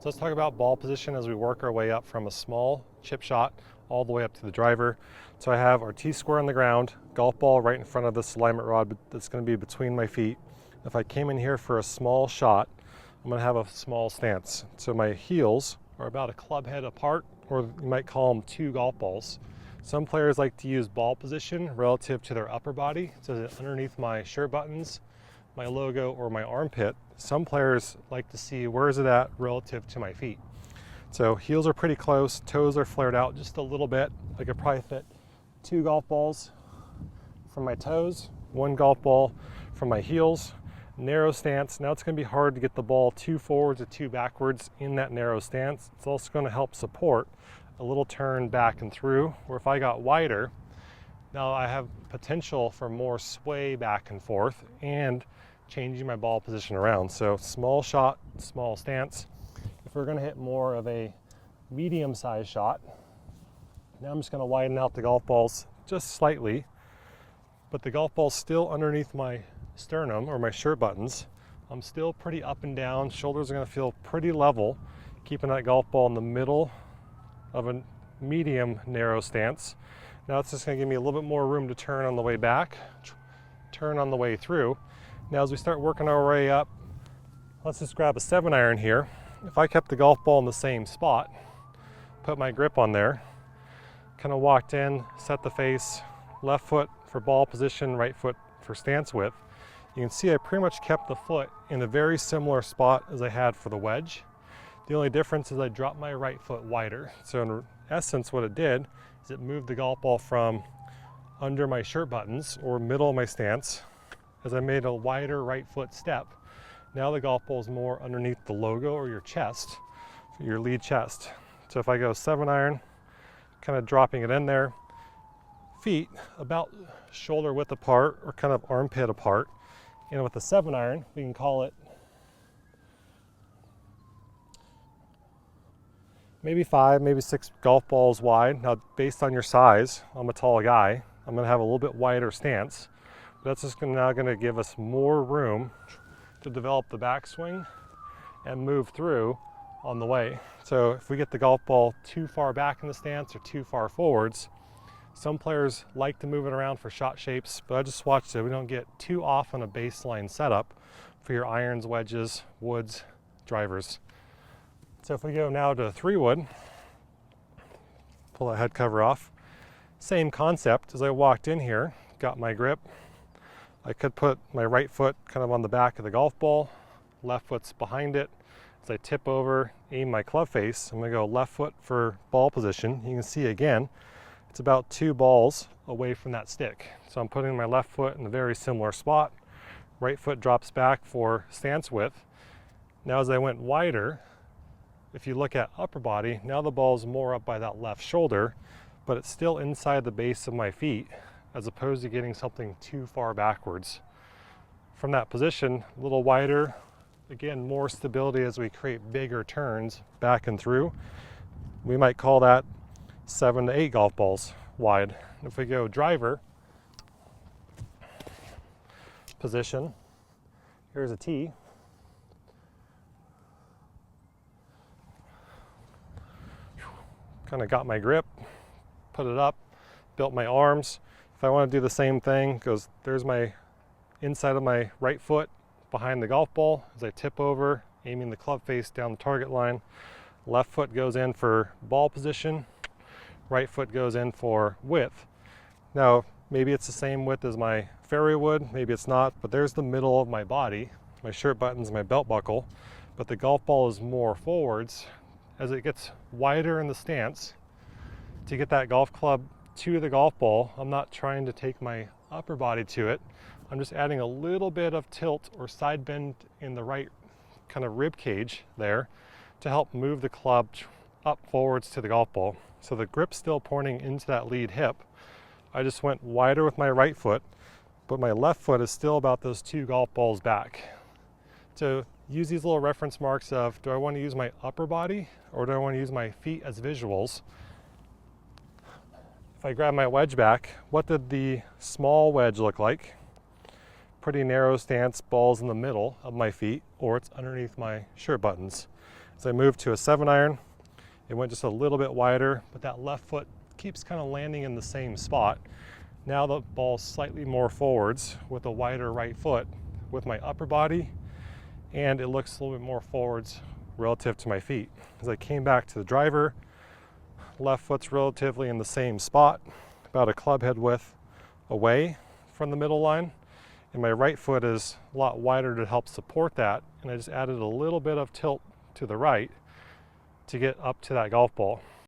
So let's talk about ball position as we work our way up from a small chip shot all the way up to the driver. So I have our T-square on the ground, golf ball right in front of this alignment rod that's going to be between my feet. If I came in here for a small shot, I'm going to have a small stance. So my heels are about a club head apart, or you might call them two golf balls. Some players like to use ball position relative to their upper body, so underneath my shirt buttons, my logo, or my armpit. Some players like to see where is it at relative to my feet. So heels are pretty close, toes are flared out just a little bit. I could probably fit two golf balls from my toes, one golf ball from my heels. Narrow stance. Now it's going to be hard to get the ball too forwards or too backwards in that narrow stance. It's also going to help support a little turn back and through, where if I got wider, now I have potential for more sway back and forth and changing my ball position around. So small shot, small stance. If we're going to hit more of a medium-sized shot, now I'm just going to widen out the golf balls just slightly, but the golf ball's still underneath my sternum or my shirt buttons. I'm still pretty up and down. Shoulders are going to feel pretty level, keeping that golf ball in the middle of a medium narrow stance. Now it's just going to give me a little bit more room to turn on the way back, turn on the way through. Now as we start working our way up, let's just grab a 7-iron here. If I kept the golf ball in the same spot, put my grip on there, kind of walked in, set the face, left foot for ball position, right foot for stance width, you can see I pretty much kept the foot in a very similar spot as I had for the wedge. The only difference is I dropped my right foot wider. So in essence what it did is it moved the golf ball from under my shirt buttons or middle of my stance as I made a wider right foot step. Now the golf ball is more underneath the logo or your chest, your lead chest. So if I go 7-iron, kind of dropping it in there, feet about shoulder width apart or kind of armpit apart. And with the 7-iron, we can call it maybe 5, maybe 6 golf balls wide. Now, based on your size, I'm a tall guy. I'm going to have a little bit wider stance. But that's just now going to give us more room to develop the backswing and move through on the way. So if we get the golf ball too far back in the stance or too far forwards, some players like to move it around for shot shapes, but I just watched it. We don't get too off on a baseline setup for your irons, wedges, woods, drivers. So if we go now to 3-wood, pull that head cover off. Same concept. As I walked in here, got my grip. I could put my right foot kind of on the back of the golf ball, left foot's behind it. As I tip over, aim my club face, I'm going to go left foot for ball position. You can see again, it's about 2 balls away from that stick. So I'm putting my left foot in a very similar spot. Right foot drops back for stance width. Now as I went wider, if you look at upper body, now the ball is more up by that left shoulder, but it's still inside the base of my feet as opposed to getting something too far backwards. From that position, a little wider, again, more stability as we create bigger turns back and through. We might call that 7 to 8 golf balls wide. If we go driver position, here's a tee. Kind of got my grip, put it up, built my arms. If I want to do the same thing, there's my inside of my right foot behind the golf ball as I tip over, aiming the club face down the target line. Left foot goes in for ball position. Right foot goes in for width. Now, maybe it's the same width as my fairway wood, maybe it's not, but there's the middle of my body, my shirt buttons, my belt buckle, but the golf ball is more forwards. As it gets wider in the stance, to get that golf club to the golf ball, I'm not trying to take my upper body to it. I'm just adding a little bit of tilt or side bend in the right kind of rib cage there to help move the club up forwards to the golf ball. So the grip's still pointing into that lead hip. I just went wider with my right foot, but my left foot is still about those 2 golf balls back. So use these little reference marks of, do I want to use my upper body or do I want to use my feet as visuals? If I grab my wedge back, what did the small wedge look like? Pretty narrow stance, balls in the middle of my feet, or it's underneath my shirt buttons. As I moved to a 7-iron, it went just a little bit wider, but that left foot keeps kind of landing in the same spot. Now the ball's slightly more forwards with a wider right foot with my upper body, and it looks a little bit more forwards relative to my feet. As I came back to the driver, left foot's relatively in the same spot, about a club head width away from the middle line, and my right foot is a lot wider to help support that, and I just added a little bit of tilt to the right to get up to that golf ball.